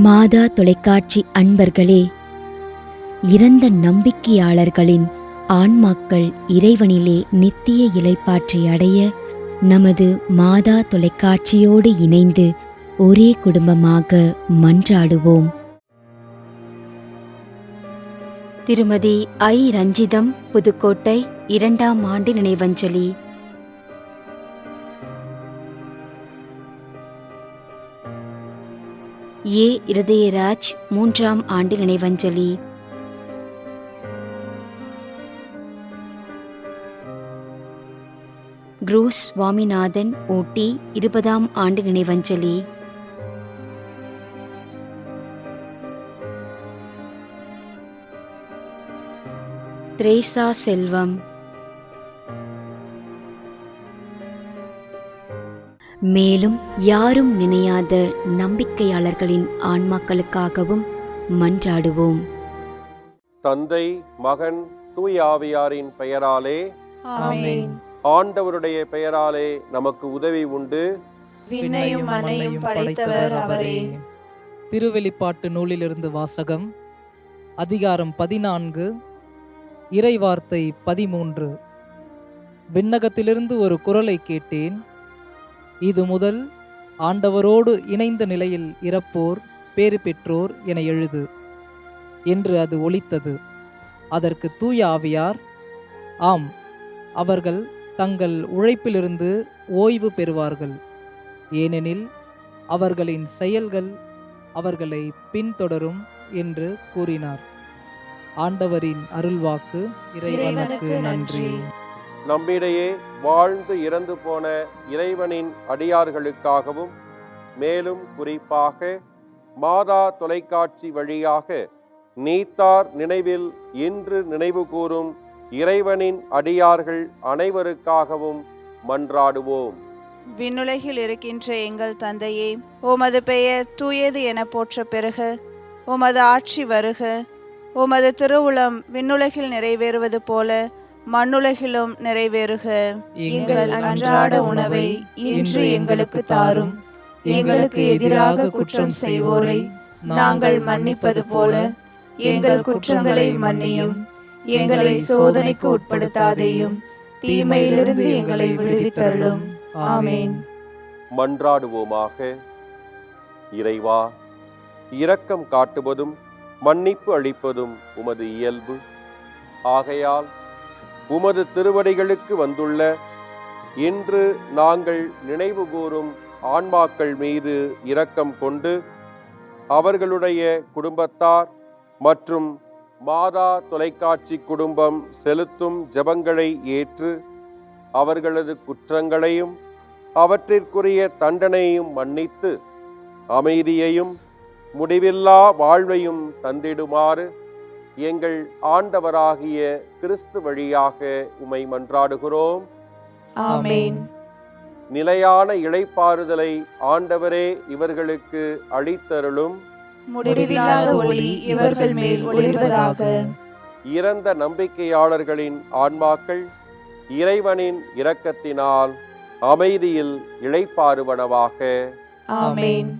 மாதா தொலைக்காட்சி அன்பர்களே, இறந்த நம்பிக்கையாளர்களின் ஆன்மாக்கள் இறைவனிலே நித்திய இளைப்பாற்றி அடைய நமது மாதா தொலைக்காட்சியோடு இணைந்து ஒரே குடும்பமாக மன்றாடுவோம். திருமதி ஐ. ரஞ்சிதம், புதுக்கோட்டை, 2ஆம் ஆண்டு நினைவஞ்சலி. ஏ. இருதயராஜ், 3ஆம் ஆண்டு நினைவஞ்சலி. குரூஸ் சுவாமிநாதன், ஊட்டி, 20ஆம் ஆண்டு நினைவஞ்சலி. திரேசா செல்வம். மேலும் யாரும் நினையாத நம்பிக்கையாளர்களின் ஆன்மாக்களுக்காகவும் மன்றாடுவோம். தந்தை, மகன், தூய ஆவியாரின் பெயராலே ஆமென். ஆண்டவருடைய பெயராலே நமக்கு உதவி உண்டு. விண்ணையும் மண்ணையும் படைத்தவர் அவரே. திருவெளிப்பாட்டு நூலிலிருந்து வாசகம். அதிகாரம் 14, இறைவார்த்தை 13. விண்ணகத்திலிருந்து ஒரு குரலை கேட்டேன். இது முதல் ஆண்டவரோடு இணைந்த நிலையில் இறப்போர் பேறு பெற்றோர் என எழுது என்று அது ஒலித்தது. அதற்கு தூய ஆவியார், ஆம், அவர்கள் தங்கள் உழைப்பிலிருந்து ஓய்வு பெறுவார்கள், ஏனெனில் அவர்களின் செயல்கள் அவர்களை பின்தொடரும் என்று கூறினார். ஆண்டவரின் அருள்வாக்கு. இறைவனுக்கு நன்றி. நம்மிடையே வாழ்ந்து இறந்து போன இறைவனின் அடியார்களுக்காகவும், மேலும் குறிப்பாக மாதா தொலைக்காட்சி வழியாக நீத்தார் நினைவில் இன்று நினைவு கூறும் இறைவனின் அடியார்கள் அனைவருக்காகவும் மன்றாடுவோம். விண்ணுலகில் இருக்கின்ற எங்கள் தந்தையே, உமது பெயர் தூயது என போற்ற பெறுக. உமது ஆட்சி வருக. உமது திருவுளம் விண்ணுலகில் நிறைவேறுவது போல மண்ணுலகிலும் நிறைவேறுக. எங்கள் அன்றாட உணவை இன்று எங்களுக்கு தாரும். எங்களுக்கு எதிராக குற்றம் செய்வோரை நாங்கள் மன்னிப்பது போல எங்கள் குற்றங்களை மன்னியும். எங்களை சோதனைக்கு உட்படுத்தாதேயும், தீமையிலிருந்து எங்களை விடுவித்தருளும். ஆமென். மன்றாடுவோமாக. இறைவா, இரக்கம் காட்டுவதும் மன்னிப்பு அளிப்பதும் உமது இயல்பு. ஆகையால் உமது திருவடிகளுக்கு வந்துள்ள இன்று நாங்கள் நினைவு கூறும் ஆன்மாக்கள் மீது இரக்கம் கொண்டு அவர்களுடைய குடும்பத்தார் மற்றும் மாதா தொலைக்காட்சி குடும்பம் செலுத்தும் ஜெபங்களை ஏற்று அவர்களது குற்றங்களையும் அவற்றிற்குரிய தண்டனையும் மன்னித்து அமைதியையும் முடிவில்லா வாழ்வையும் தந்திடுமாறு எங்கள் ஆண்டவராகிய கிறிஸ்து வழியாக உம்மை மன்றாடுகிறோம். ஆமென். நிலையான இளைப்பாறுதலை ஆண்டவரே இவர்களுக்கு அளித்தருளும். முடிவில்லாத ஒளி இவர்கள் மேல் ஒளிர்வதாக. இறந்த நம்பிக்கையாளர்களின் ஆன்மாக்கள் இறைவனின் இரக்கத்தினால் அமைதியில் இளைப்பாறுவனவாக. ஆமென்.